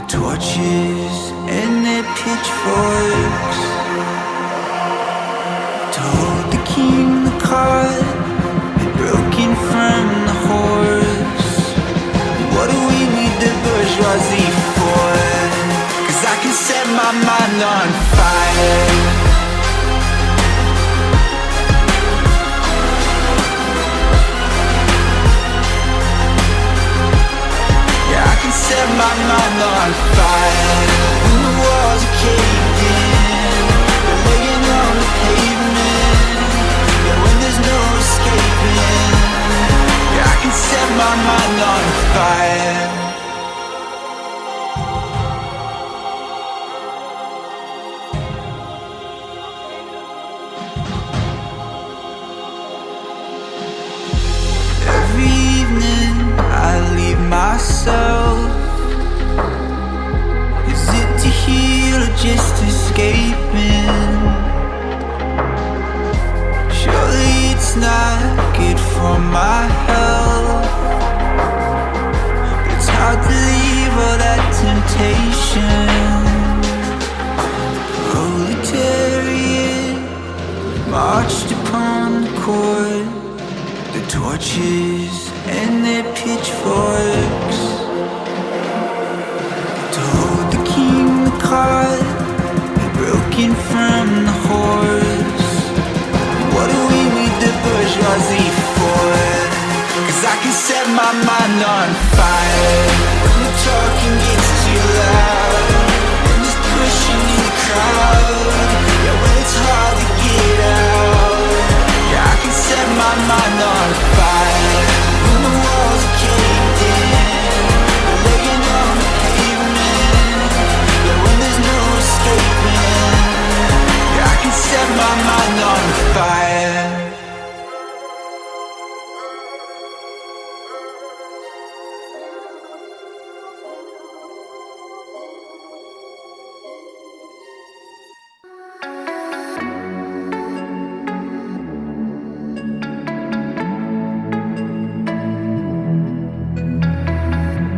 torches and their pitchforks to hold the king, the cart, broken from the horse. What do we need the bourgeoisie for? 'Cause I can set my mind on fire. Set my mind on fire. When the walls are caved in, we're laying on the pavement. Yeah, when there's no escaping, yeah, I can set my mind on fire. Every evening I leave myself. Is it to heal or just escaping? Surely it's not good for my health. It's hard to leave all that temptation. Proletariat marched upon the court, the torches and their pitchforks to hold the king, the cart, broken from the horse. What do we need the bourgeoisie for? 'Cause I can set my mind on fire. When the talking gets too loud, when there's pushing in the crowd, yeah, when it's hard to get out, yeah, I can set my mind on fire. When the walls are caved in, we're laying on the pavement. Yeah, when there's no escaping, yeah, I can set my mind on fire.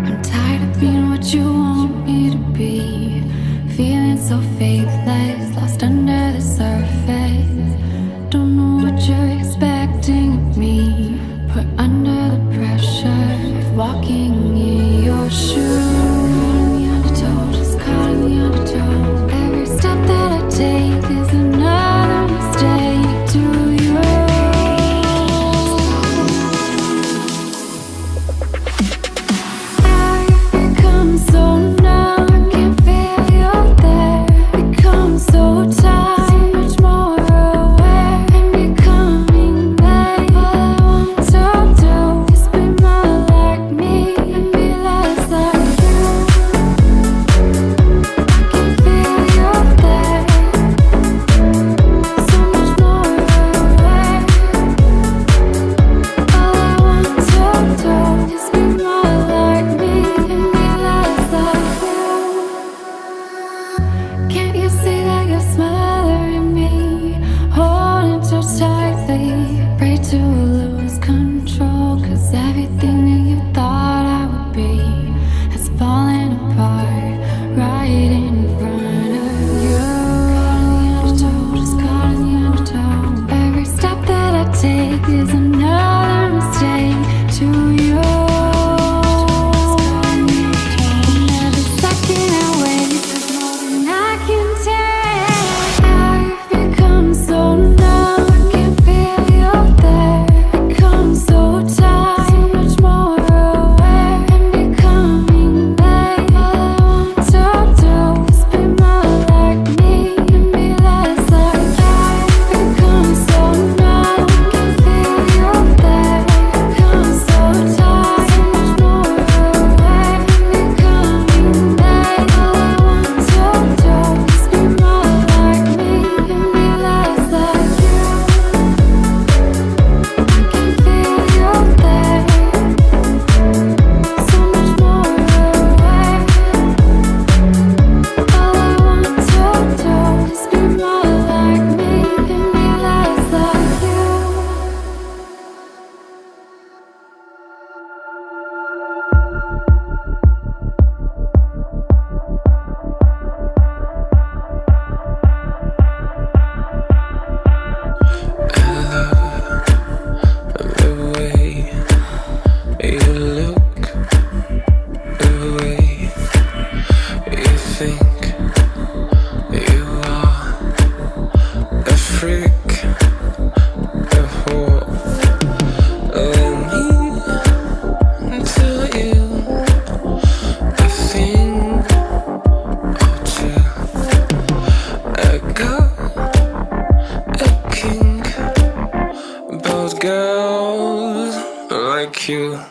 I'm tired of being what you want me to be, feeling so faithless, lost under the surface. Don't know what you're expecting of me, put under the pressure of walking in your shoes. The undertow, just caught in the undertow. Every step that I take is another mistake. Do you? So now I can feel you there. Become so tired, so much more aware. like you.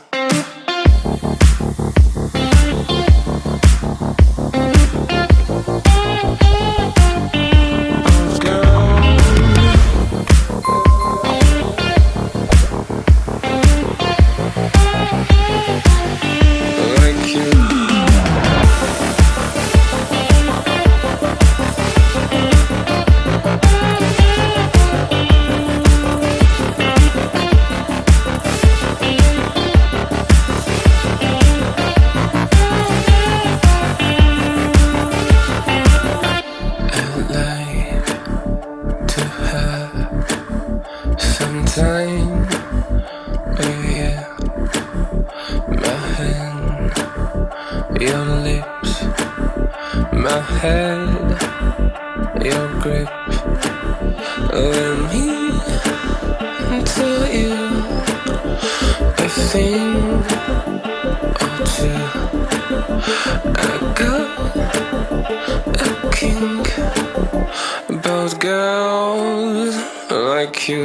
Your lips, my head, your grip. Let me tell you a thing or two. I got a kink about girls like you.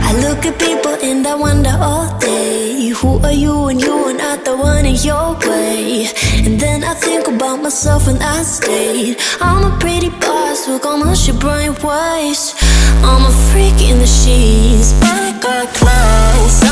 I look at people and I wonder all day, who are you and you are not the one in your way. And then I think about myself and I state, I'm a pretty boss with all my shit brain waves. I'm a freak in the sheets, but I got class.